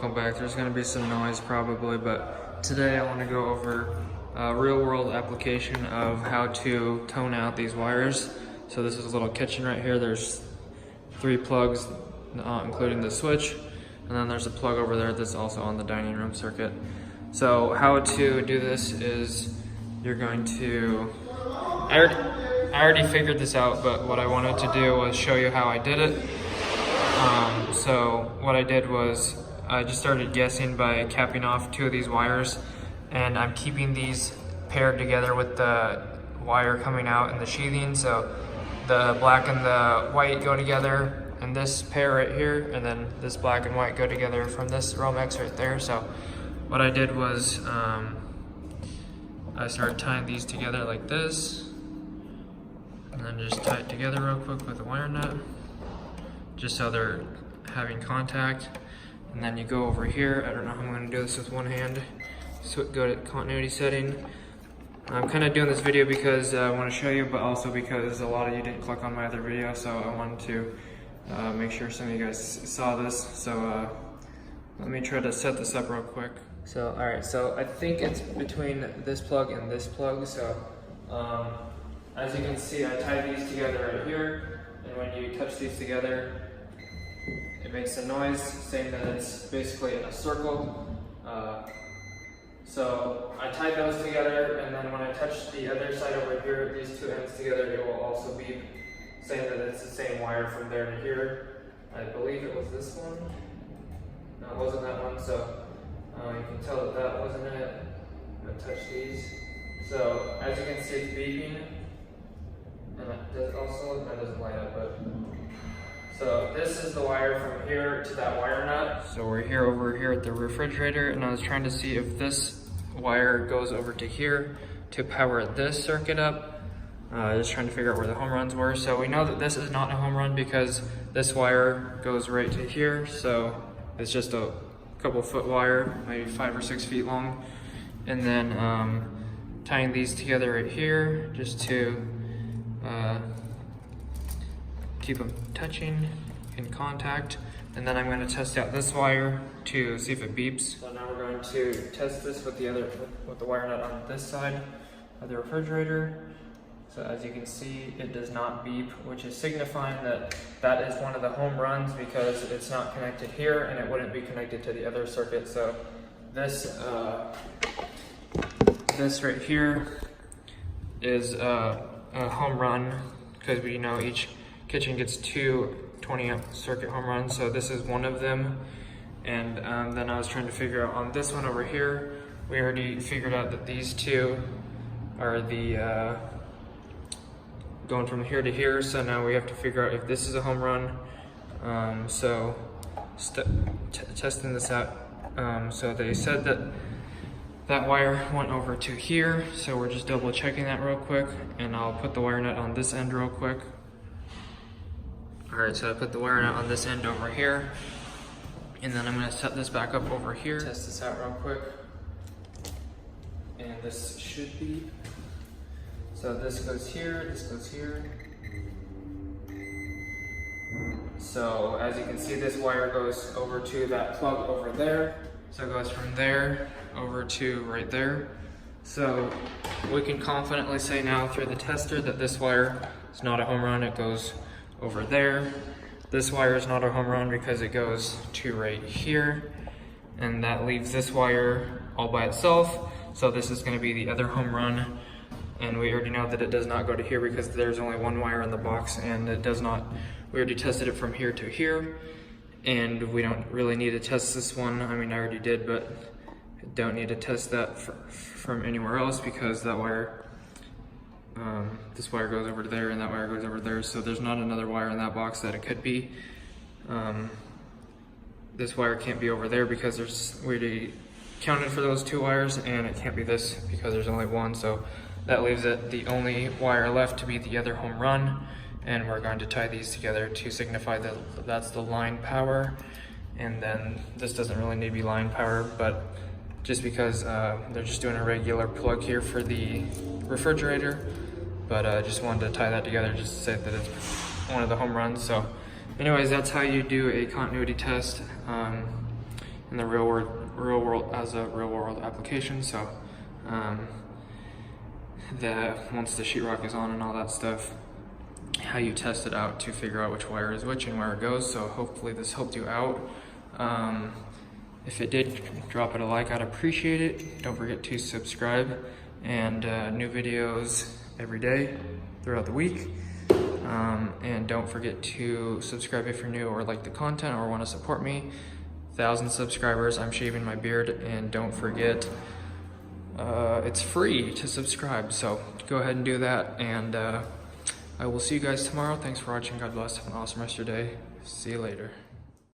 welcome back. There's going to be some noise probably, but today I want to go over a real world application of how to tone out these wires. So this is a little kitchen right here. There's 3 plugs, including the switch, and then there's a plug over there that's also on the dining room circuit. So how to do this is you're going to, I already figured this out, but what I wanted to do was show you how I did it. So what I did was I just started guessing by capping off 2 of these wires, and I'm keeping these paired together with the wire coming out in the sheathing. So the black and the white go together and this pair right here, and then this black and white go together from this Romex right there. So what I did was I started tying these together like this, and then just tie it together real quick with a wire nut, just so they're having contact. And then you go over here. I don't know how I'm going to do this with one hand. So go to continuity setting. I'm kind of doing this video because I want to show you, but also because a lot of you didn't click on my other video, so I wanted to make sure some of you guys saw this. So let me try to set this up real quick. So alright, so I think it's between this plug and this plug. So as you can see, I tied these together right here, and when you touch these together, it makes a noise saying that it's basically in a circle. So I tied those together, and then when I touch the other side over here, these 2 ends together, it will also beep, saying that it's the same wire from there to here. I believe it was this one. No, it wasn't that one, so you can tell that that wasn't it. I'm going to touch these. So as you can see, it's beeping. And it does also, that doesn't light up, but so this is the wire from here to that wire nut. So we're here over here at the refrigerator, and I was trying to see if this wire goes over to here to power this circuit up. Just trying to figure out where the home runs were. So we know that this is not a home run because this wire goes right to here. So it's just a couple foot wire, maybe 5 or 6 feet long. And then tying these together right here just to keep them touching in contact. And then I'm going to test out this wire to see if it beeps. So now we're going to test this with the wire nut on this side of the refrigerator. So as you can see, it does not beep, which is signifying that that is one of the home runs because it's not connected here and it wouldn't be connected to the other circuit. So this this right here is a home run because we know each kitchen gets 2 20-amp circuit home runs, so this is one of them. And then I was trying to figure out on this one over here, we already figured out that these 2 are the going from here to here, so now we have to figure out if this is a home run. So testing this out, so they said that that wire went over to here, so we're just double checking that real quick, and I'll put the wire nut on this end real quick. Alright, so I put the wire nut on this end over here, and then I'm going to set this back up over here. Test this out real quick, and this should be, so this goes here, this goes here. So as you can see, this wire goes over to that plug over there, so it goes from there over to right there. So we can confidently say now through the tester that this wire is not a home run. It goes over there. This wire is not a home run because it goes to right here, and that leaves this wire all by itself. So this is going to be the other home run, and we already know that it does not go to here because there's only 1 wire in the box, and it does not. We already tested it from here to here, and we don't really need to test this one. I mean, I already did, but don't need to test that from anywhere else because that wire, this wire goes over to there and that wire goes over there, so there's not another wire in that box that it could be. This wire can't be over there because we already counted for those 2 wires, and it can't be this because there's only 1, so that leaves it the only wire left to be the other home run, and we're going to tie these together to signify that that's the line power. And then this doesn't really need to be line power, but just because they're just doing a regular plug here for the refrigerator, but I just wanted to tie that together just to say that it's one of the home runs. So anyways, that's how you do a continuity test. in the real world as a real world application. So once the sheetrock is on and all that stuff, how you test it out to figure out which wire is which and where it goes. So hopefully this helped you out. If it did, drop it a like, I'd appreciate it. Don't forget to subscribe, and new videos every day throughout the week. And don't forget to subscribe if you're new or like the content or want to support me. 1,000 subscribers, I'm shaving my beard, and don't forget, it's free to subscribe, so go ahead and do that, and I will see you guys tomorrow. Thanks for watching. God bless. Have an awesome rest of your day. See you later.